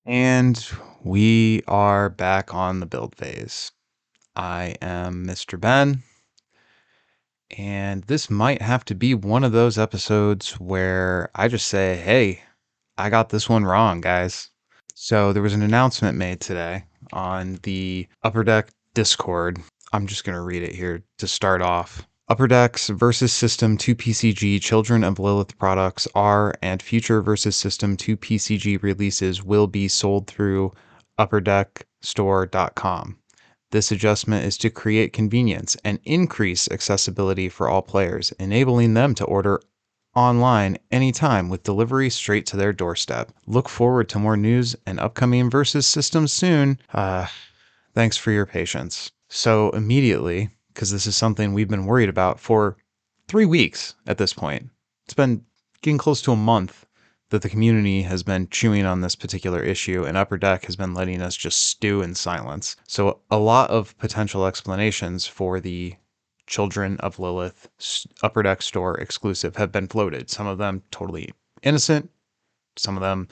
And we are back on the build phase. I am Mr. Ben, and this might have to be one of those episodes where I just say, hey, I got this one wrong, guys. So there was an announcement made today on the Upper Deck Discord. I'm just going to read it here to start off. Upper Decks versus System 2 PCG Children of Lilith products are and future versus System 2 PCG releases will be sold through upperdeckstore.com. This adjustment is to create convenience and increase accessibility for all players, enabling them to order online anytime with delivery straight to their doorstep. Look forward to more news and upcoming versus systems soon. Thanks for your patience. So immediately, because this is something we've been worried about for 3 weeks at this point. It's been getting close to a month that the community has been chewing on this particular issue, and Upper Deck has been letting us just stew in silence. So a lot of potential explanations for the Children of Lilith Upper Deck store exclusive have been floated. Some of them totally innocent, some of them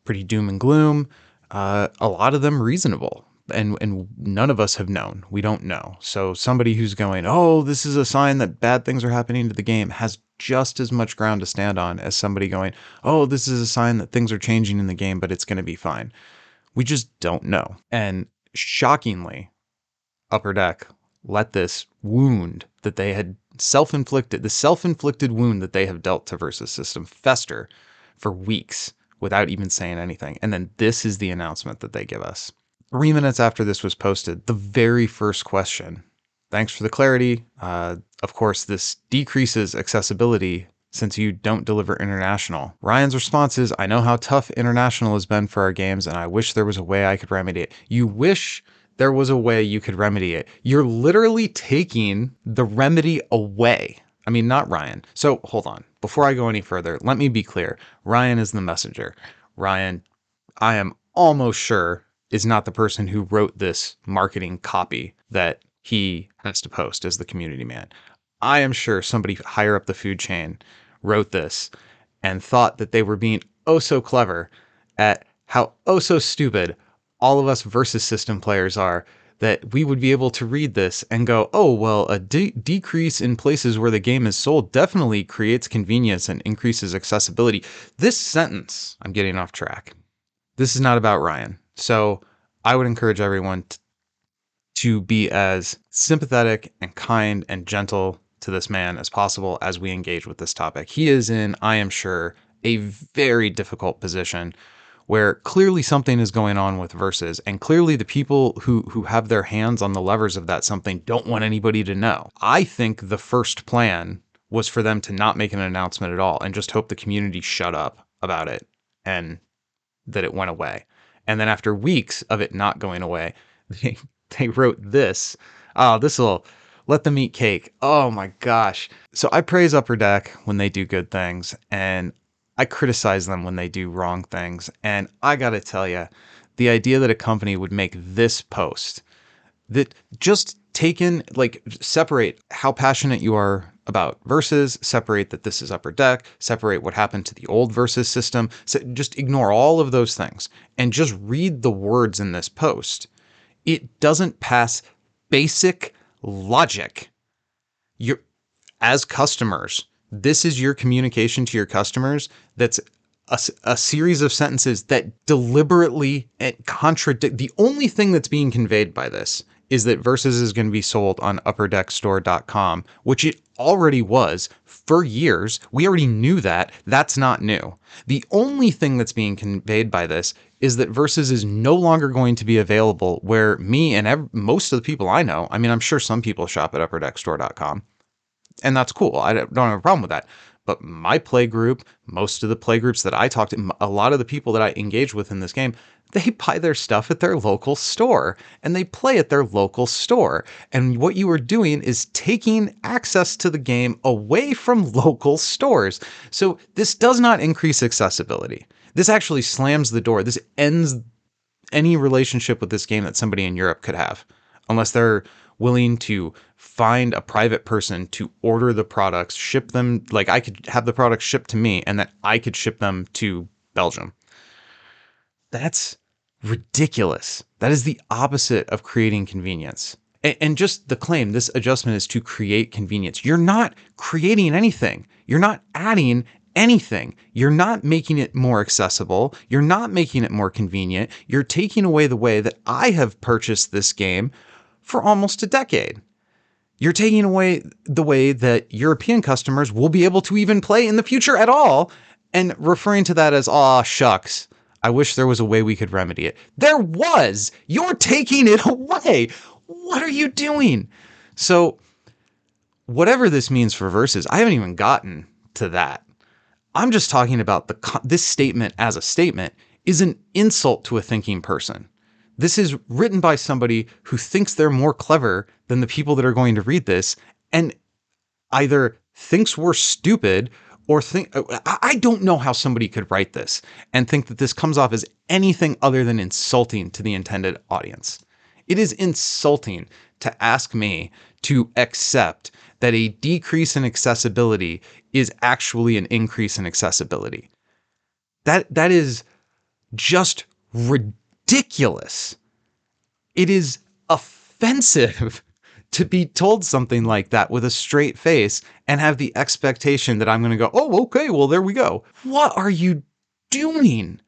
pretty doom and gloom, a lot of them reasonable. And none of us have known. We don't know. So somebody who's going, oh, this is a sign that bad things are happening to the game has just as much ground to stand on as somebody going, oh, this is a sign that things are changing in the game, but it's going to be fine. We just don't know. And shockingly, Upper Deck let this wound that they had self-inflicted, the self-inflicted wound that they have dealt to Versus System fester for weeks without even saying anything. And then this is the announcement that they give us. 3 minutes after this was posted, the very first question. Thanks for the clarity. Of course, this decreases accessibility since you don't deliver international. Ryan's response is, I know how tough international has been for our games, and I wish there was a way I could remedy it. You wish there was a way you could remedy it. You're literally taking the remedy away. I mean, not Ryan. So hold on. Before I go any further, let me be clear. Ryan is the messenger. Ryan, I am almost sure, is not the person who wrote this marketing copy that he has to post as the community man. I am sure somebody higher up the food chain wrote this and thought that they were being oh so clever at how oh so stupid all of us versus system players are, that we would be able to read this and go, oh, well, a decrease in places where the game is sold definitely creates convenience and increases accessibility. This sentence, I'm getting off track. This is not about Ryan. So I would encourage everyone to be as sympathetic and kind and gentle to this man as possible as we engage with this topic. He is in, I am sure, a very difficult position where clearly something is going on with Versus, and clearly the people who have their hands on the levers of that something don't want anybody to know. I think the first plan was for them to not make an announcement at all and just hope the community shut up about it and that it went away. And then after weeks of it not going away, they wrote this. Oh, this will let them eat cake. Oh my gosh. So I praise Upper Deck when they do good things, and I criticize them when they do wrong things. And I got to tell you, the idea that a company would make this post, that just taken, like, separate how passionate you are about Versus, separate that this is Upper Deck, separate what happened to the old Versus system, so just ignore all of those things and just read the words in this post. It doesn't pass basic logic. You're, as customers, this is your communication to your customers. That's a series of sentences that deliberately contradict. The only thing that's being conveyed by this is that Versus is going to be sold on upperdeckstore.com, which it already was for years. We already knew that. That's not new. The only thing that's being conveyed by this is that Versus is no longer going to be available where me and most of the people I know, I mean, I'm sure some people shop at upperdeckstore.com, and that's cool. I don't have a problem with that. But my play group, most of the play groups that I talk to, a lot of the people that I engage with in this game, they buy their stuff at their local store and they play at their local store. And what you are doing is taking access to the game away from local stores. So this does not increase accessibility. This actually slams the door. This ends any relationship with this game that somebody in Europe could have, unless they're willing to find a private person to order the products, ship them. Like, I could have the products shipped to me and then I could ship them to Belgium. That's ridiculous. That is the opposite of creating convenience. And just the claim, this adjustment is to create convenience. You're not creating anything. You're not adding anything. You're not making it more accessible. You're not making it more convenient. You're taking away the way that I have purchased this game for almost a decade. You're taking away the way that European customers will be able to even play in the future at all, and referring to that as, aw, shucks, I wish there was a way we could remedy it. There was! You're taking it away! What are you doing? So, whatever this means for Versus, I haven't even gotten to that. I'm just talking about this statement as a statement is an insult to a thinking person. This is written by somebody who thinks they're more clever than the people that are going to read this, and either thinks we're stupid or I don't know how somebody could write this and think that this comes off as anything other than insulting to the intended audience. It is insulting to ask me to accept that a decrease in accessibility is actually an increase in accessibility. That is just ridiculous. It is offensive to be told something like that with a straight face and have the expectation that I'm going to go, oh, okay, well, there we go. What are you doing?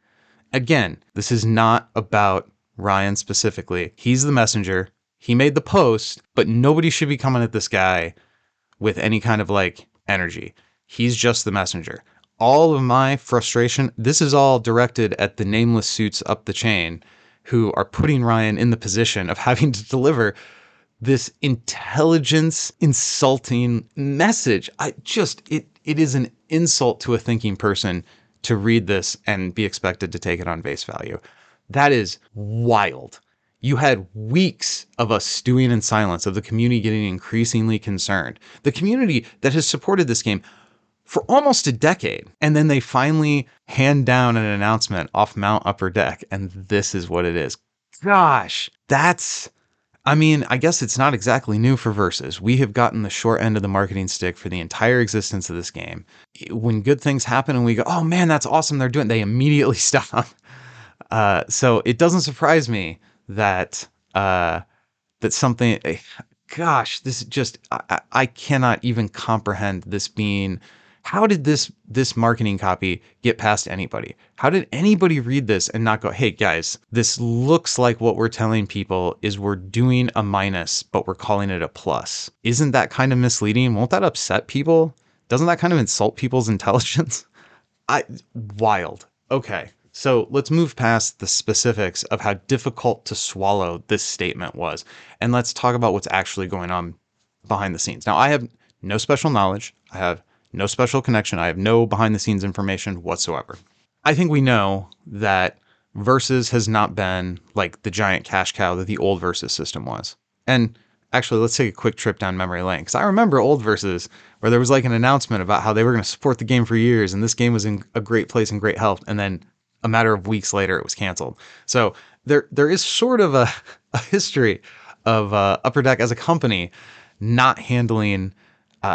Again, this is not about Ryan specifically. He's the messenger. He made the post, but nobody should be coming at this guy with any kind of energy. He's just the messenger. All of my frustration, this is all directed at the nameless suits up the chain who are putting Ryan in the position of having to deliver this intelligence insulting message. It is an insult to a thinking person to read this and be expected to take it on face value. That is wild. You had weeks of us stewing in silence, of the community getting increasingly concerned. The community that has supported this game for almost a decade. And then they finally hand down an announcement off Mount Upper Deck, and this is what it is. Gosh, I guess it's not exactly new for Versus. We have gotten the short end of the marketing stick for the entire existence of this game. When good things happen and we go, oh man, that's awesome, they're doing it, they immediately stop. So it doesn't surprise me that something, gosh, this is just, I cannot even comprehend this being, how did this marketing copy get past anybody? How did anybody read this and not go, hey guys, this looks like what we're telling people is we're doing a minus, but we're calling it a plus. Isn't that kind of misleading? Won't that upset people? Doesn't that kind of insult people's intelligence? Wild. Okay. So let's move past the specifics of how difficult to swallow this statement was, and let's talk about what's actually going on behind the scenes. Now, I have no special knowledge. I have no special connection. I have no behind the scenes information whatsoever. I think we know that Versus has not been like the giant cash cow that the old Versus system was. And actually, let's take a quick trip down memory lane, because I remember old Versus where there was an announcement about how they were going to support the game for years, and this game was in a great place and great health, and then a matter of weeks later, it was canceled. So there is sort of a history of Upper Deck as a company not handling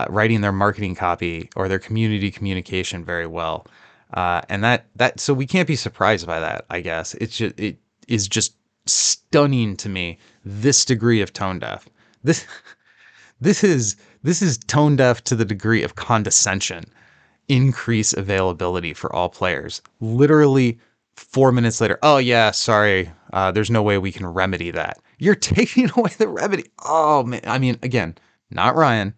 writing their marketing copy or their community communication very well, and that so we can't be surprised by that. I guess it is just stunning to me, this degree of tone deaf. This is tone deaf to the degree of condescension. Increase availability for all players. Literally 4 minutes later, oh yeah, sorry, there's no way we can remedy that. You're taking away the remedy. Oh man, again, not Ryan,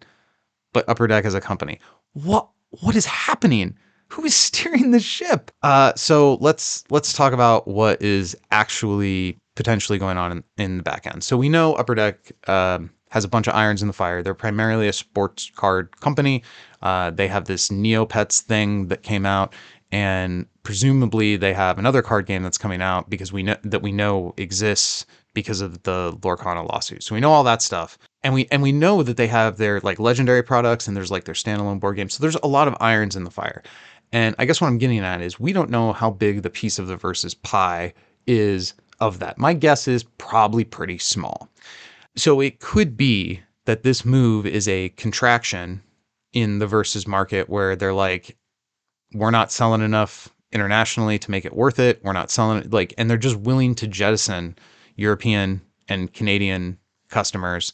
but Upper Deck as a company. What is happening? Who is steering the ship? So let's talk about what is actually potentially going on in the back end. So we know Upper Deck has a bunch of irons in the fire. They're primarily a sports card company. They have this Neopets thing that came out, and presumably they have another card game that's coming out because we know exists because of the Lorcana lawsuit. So we know all that stuff, and we know that they have their legendary products, and there's their standalone board games. So there's a lot of irons in the fire. And I guess what I'm getting at is we don't know how big the piece of the Versus pie is of that. My guess is probably pretty small. So it could be that this move is a contraction in the Versus market where they're like, we're not selling enough internationally to make it worth it. We're not selling it like, and they're just willing to jettison European and Canadian customers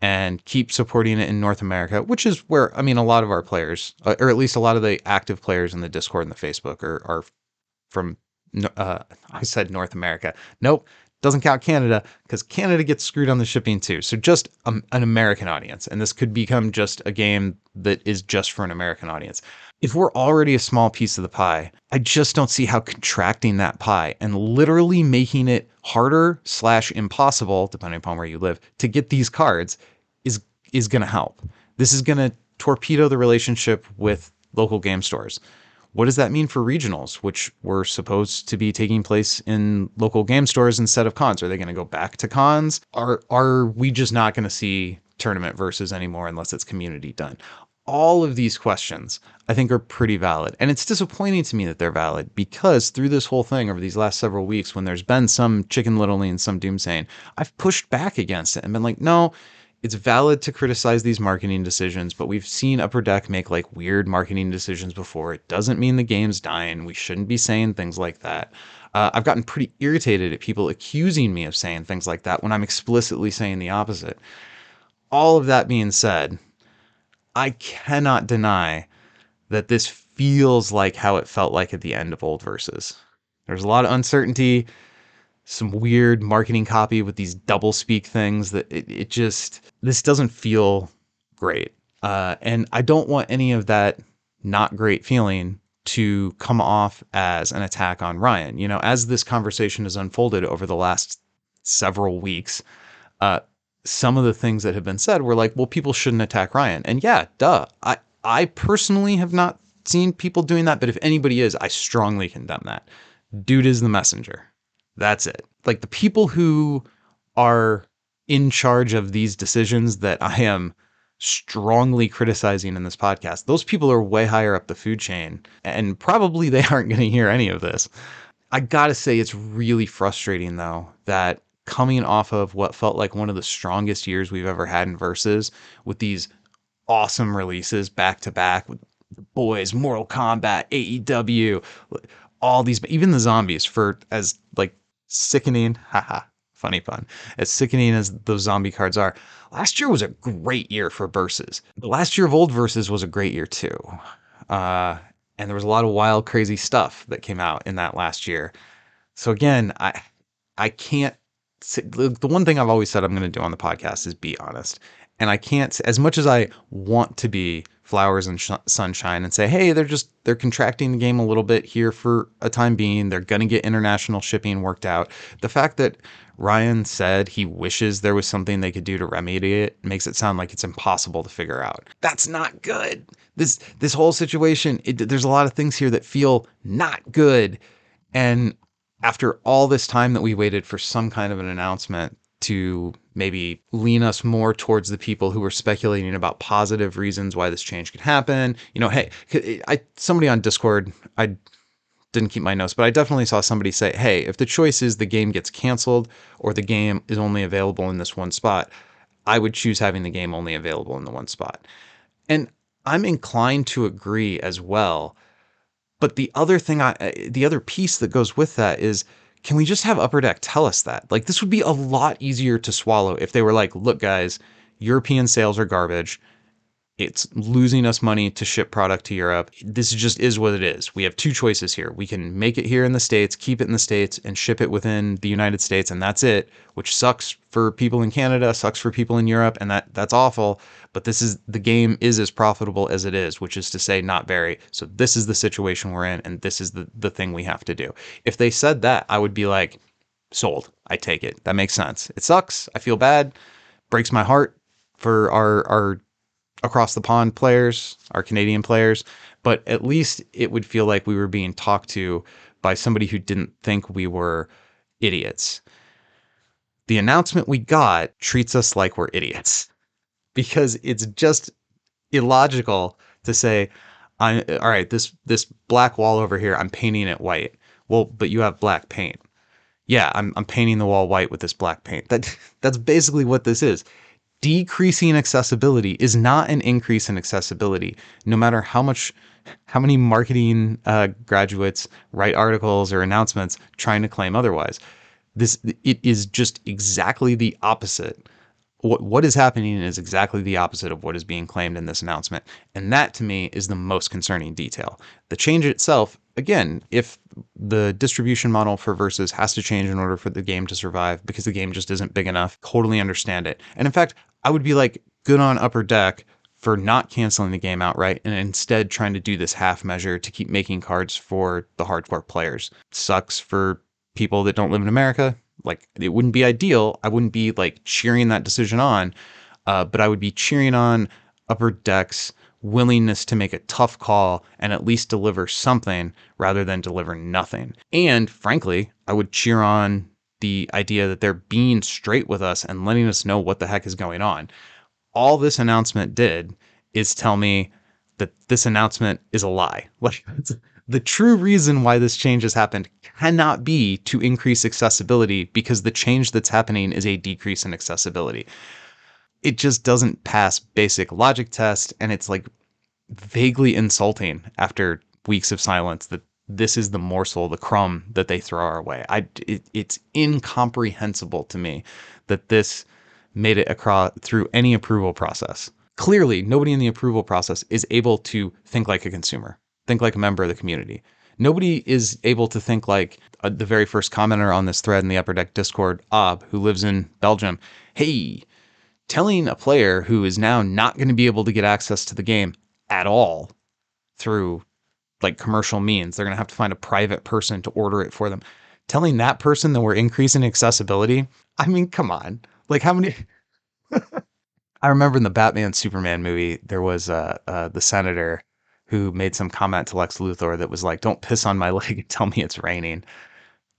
and keep supporting it in North America, which is where, I mean, a lot of our players, or at least a lot of the active players in the Discord and the Facebook are from, I said North America. Nope. Doesn't count Canada because Canada gets screwed on the shipping too. So just an American audience. And this could become just a game that is just for an American audience. If we're already a small piece of the pie, I just don't see how contracting that pie and literally making it harder / impossible, depending upon where you live, to get these cards is going to help. This is going to torpedo the relationship with local game stores. What does that mean for regionals, which were supposed to be taking place in local game stores instead of cons? Are they going to go back to cons? Are we just not going to see tournament versus anymore unless it's community done? All of these questions, I think, are pretty valid. And it's disappointing to me that they're valid because through this whole thing over these last several weeks, when there's been some chicken little and some doomsaying, I've pushed back against it and been like, no, it's valid to criticize these marketing decisions, but we've seen Upper Deck make like weird marketing decisions before. It doesn't mean the game's dying. We shouldn't be saying things like that. I've gotten pretty irritated at people accusing me of saying things like that when I'm explicitly saying the opposite. All of that being said, I cannot deny that this feels like how it felt like at the end of Old Versus. There's a lot of uncertainty, some weird marketing copy with these double speak things that it just, this doesn't feel great. And I don't want any of that not great feeling to come off as an attack on Ryan. You know, as this conversation has unfolded over the last several weeks, some of the things that have been said were like, well, people shouldn't attack Ryan. And yeah, duh. I personally have not seen people doing that, but if anybody is, I strongly condemn that. Dude is the messenger. That's it. Like the people who are in charge of these decisions that I am strongly criticizing in this podcast, those people are way higher up the food chain and probably they aren't going to hear any of this. I got to say it's really frustrating though, that coming off of what felt like one of the strongest years we've ever had in Versus with these awesome releases back to back with the boys, Mortal Kombat, AEW, all these, even the zombies, for as like sickening, haha, funny pun, as sickening as those zombie cards are. Last year was a great year for Versus. The last year of Old Versus was a great year too. And there was a lot of wild, crazy stuff that came out in that last year. So again, I can't, the one thing I've always said I'm going to do on the podcast is be honest. And I can't, as much as I want to be flowers and sunshine and say, hey, they're contracting the game a little bit here for a time being. They're going to get international shipping worked out. The fact that Ryan said he wishes there was something they could do to remedy it makes it sound like it's impossible to figure out. That's not good. This whole situation, there's a lot of things here that feel not good. And after all this time that we waited for some kind of an announcement to maybe lean us more towards the people who were speculating about positive reasons why this change could happen. You know, hey, somebody on Discord, I didn't keep my notes, but I definitely saw somebody say, hey, if the choice is the game gets canceled or the game is only available in this one spot, I would choose having the game only available in the one spot. And I'm inclined to agree as well. But the other thing, the other piece that goes with that is, can we just have Upper Deck tell us that? Like, this would be a lot easier to swallow if they were like, look, guys, European sales are garbage. It's losing us money to ship product to Europe. This just is what it is. We have two choices here. We can make it here in the States, keep it in the States, and ship it within the United States, and that's it, which sucks for people in Canada, sucks for people in Europe, and that's awful. But the game is as profitable as it is, which is to say not very. So this is the situation we're in, and this is the thing we have to do. If they said that, I would be like, sold. I take it. That makes sense. It sucks. I feel bad. Breaks my heart for our across the pond players, our Canadian players, but at least it would feel like we were being talked to by somebody who didn't think we were idiots. The announcement we got treats us like we're idiots because it's just illogical to say, all right, this black wall over here, I'm painting it white. Well, but you have black paint. Yeah, I'm painting the wall white with this black paint. That's basically what this is. Decreasing accessibility is not an increase in accessibility, no matter how many marketing graduates write articles or announcements trying to claim otherwise. It is just exactly the opposite. What is happening is exactly the opposite of what is being claimed in this announcement. And that to me is the most concerning detail. The change itself, again, if the distribution model for Versus has to change in order for the game to survive because the game just isn't big enough, totally understand it. And in fact, I would be like, good on Upper Deck for not canceling the game outright and instead trying to do this half measure to keep making cards for the hardcore players. Sucks for people that don't live in America. Like, it wouldn't be ideal. I wouldn't be like cheering that decision on, but I would be cheering on Upper Deck's willingness to make a tough call and at least deliver something rather than deliver nothing. And frankly, I would cheer on the idea that they're being straight with us and letting us know what the heck is going on. All this announcement did is tell me that this announcement is a lie. Like, the true reason why this change has happened cannot be to increase accessibility, because the change that's happening is a decrease in accessibility. It just doesn't pass basic logic test, and it's like vaguely insulting after weeks of silence that this is the morsel, the crumb that they throw our way. It's incomprehensible to me that this made it across through any approval process. Clearly, nobody in the approval process is able to think like a consumer, think like a member of the community. Nobody is able to think like the very first commenter on this thread in the Upper Deck Discord, Ob, who lives in Belgium. Hey, telling a player who is now not going to be able to get access to the game at all through like commercial means, they're going to have to find a private person to order it for them. Telling that person that we're increasing accessibility. I mean, come on. Like, how many? I remember in the Batman Superman movie, there was the senator who made some comment to Lex Luthor that was like, "Don't piss on my leg and tell me it's raining."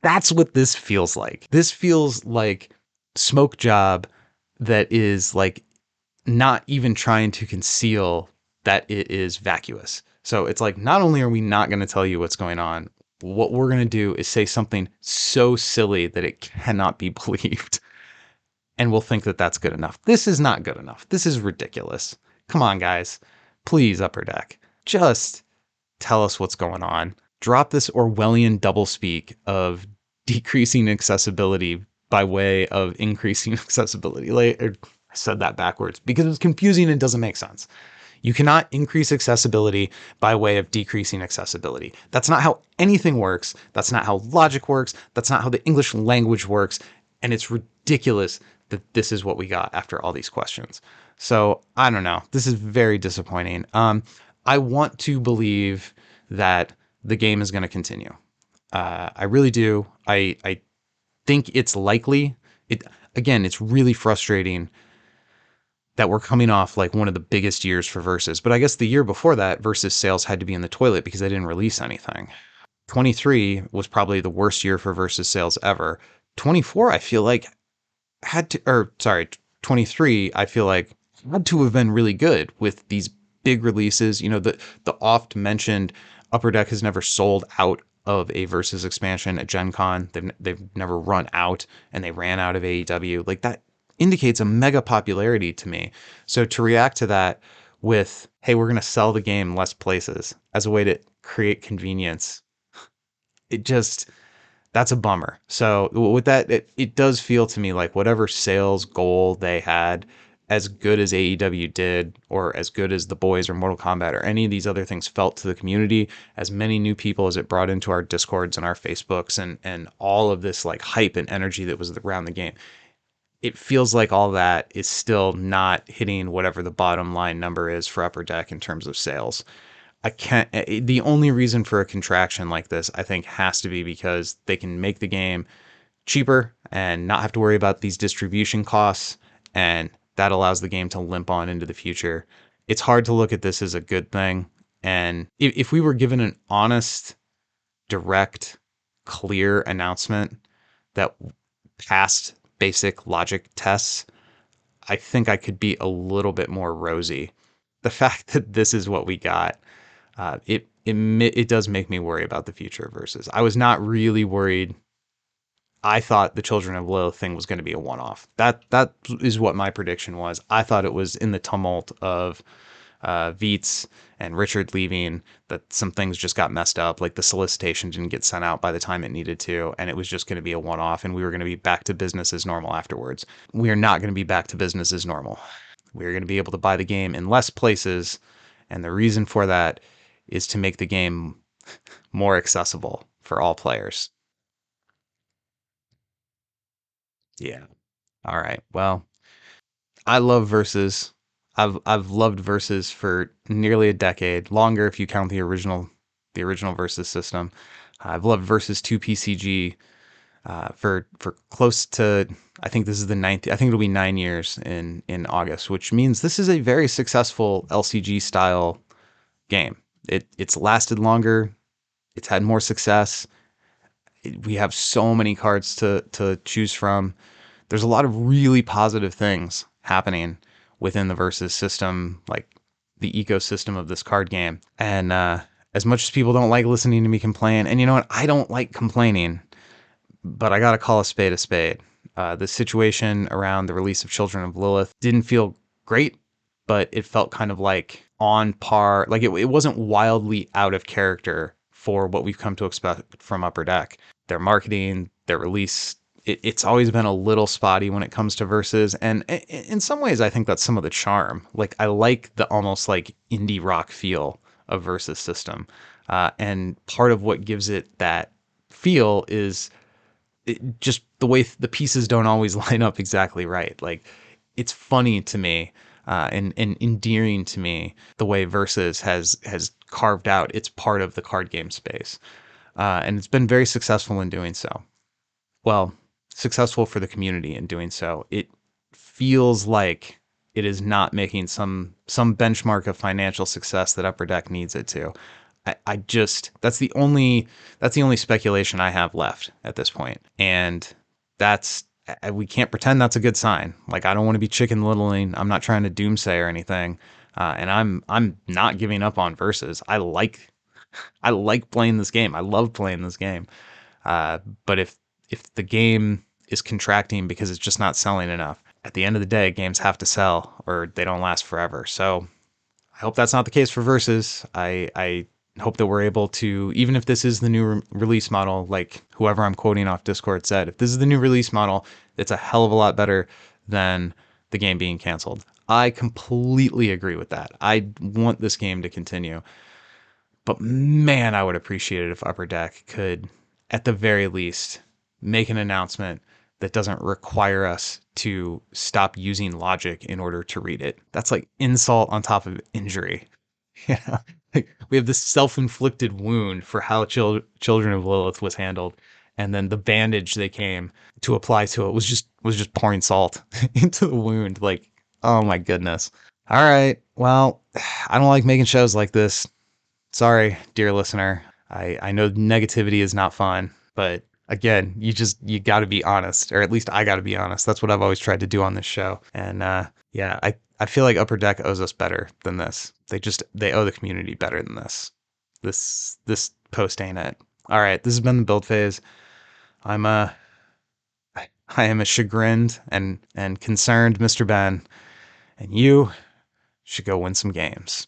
That's what this feels like. This feels like smoke job that is like not even trying to conceal that it is vacuous. So it's like, not only are we not going to tell you what's going on, what we're going to do is say something so silly that it cannot be believed. And we'll think that that's good enough. This is not good enough. This is ridiculous. Come on, guys. Please, Upper Deck. Just tell us what's going on. Drop this Orwellian doublespeak of decreasing accessibility by way of increasing accessibility. I said that backwards because it's confusing and doesn't make sense. You cannot increase accessibility by way of decreasing accessibility. That's not how anything works. That's not how logic works. That's not how the English language works. And it's ridiculous that this is what we got after all these questions. So I don't know. This is very disappointing. I want to believe that the game is going to continue. I really do. I think it's likely. It's really frustrating that we're coming off like one of the biggest years for Versus. But I guess the year before that, Versus sales had to be in the toilet because they didn't release anything. 23 was probably the worst year for Versus sales ever. 24, I feel like 23, I feel like had to have been really good with these big releases. You know, the oft mentioned Upper Deck has never sold out of a Versus expansion at Gen Con. They've never run out, and they ran out of AEW. Like, that indicates a mega popularity to me. So to react to that with, hey, we're going to sell the game less places as a way to create convenience, that's a bummer. So with that, it does feel to me like whatever sales goal they had, as good as AEW did, or as good as The Boys or Mortal Kombat or any of these other things felt to the community, as many new people as it brought into our Discords and our Facebooks and all of this like hype and energy that was around the game, it feels like all that is still not hitting whatever the bottom line number is for Upper Deck in terms of sales. The only reason for a contraction like this, I think, has to be because they can make the game cheaper and not have to worry about these distribution costs, and that allows the game to limp on into the future. It's hard to look at this as a good thing. And if we were given an honest, direct, clear announcement that passed basic logic tests, I think I could be a little bit more rosy. The fact that this is what we got, it does make me worry about the future of Versus. I was not really worried I thought the Children of Lilith thing was going to be a one-off. That is what my prediction was. I thought it was in the tumult of Viets and Richard leaving that some things just got messed up. Like the solicitation didn't get sent out by the time it needed to, and it was just going to be a one-off, and we were going to be back to business as normal afterwards. We are not going to be back to business as normal. We're going to be able to buy the game in less places, and the reason for that is to make the game more accessible for all players. Yeah. All right. Well, I love versus. I've loved versus for nearly a decade, longer if you count the original versus system. I've loved versus 2 PCG for close to, I think this is the ninth. I think it'll be 9 years in August, which means this is a very successful LCG style game. It's lasted longer. It's had more success. We have so many cards to choose from. There's a lot of really positive things happening within the versus system, like the ecosystem of this card game. And as much as people don't like listening to me complain, and you know what, I don't like complaining, but I gotta call a spade a spade. The situation around the release of Children of Lilith didn't feel great, but it felt kind of like on par. Like it wasn't wildly out of character for what we've come to expect from Upper Deck. Their marketing, their release, it's always been a little spotty when it comes to verses. And in some ways, I think that's some of the charm. Like I like the almost like indie rock feel of versus system. And part of what gives it that feel is just the way the pieces don't always line up exactly right. Like it's funny to me and endearing to me the way Versus has carved out its part of the card game space, and it's been very successful in doing so. Well, successful for the community in doing so. It feels like it is not making some benchmark of financial success that Upper Deck needs it to. I just that's the only speculation I have left at this point. And that's we can't pretend that's a good sign. Like I don't want to be chicken littling. I'm not trying to doomsay or anything. And I'm not giving up on verses. I like playing this game. I love playing this game. But if the game is contracting because it's just not selling enough, at the end of the day, games have to sell or they don't last forever. So I hope that's not the case for Versus. I hope that we're able to, even if this is the new release model, like whoever I'm quoting off Discord said, if this is the new release model, it's a hell of a lot better than the game being canceled. I completely agree with that. I want this game to continue. But man, I would appreciate it if Upper Deck could, at the very least, make an announcement that doesn't require us to stop using logic in order to read it. That's like insult on top of injury. Yeah, like we have this self-inflicted wound for how Children of Lilith was handled, and then the bandage they came to apply to it was just pouring salt into the wound. Like, oh my goodness. All right, well, I don't like making shows like this. Sorry, dear listener. I know negativity is not fun, but again, you got to be honest, or at least I got to be honest. That's what I've always tried to do on this show. And yeah, I feel like Upper Deck owes us better than this. They owe the community better than this. This post ain't it. All right, this has been the build phase. I'm I am a chagrined and concerned Mr. Ben, and you should go win some games.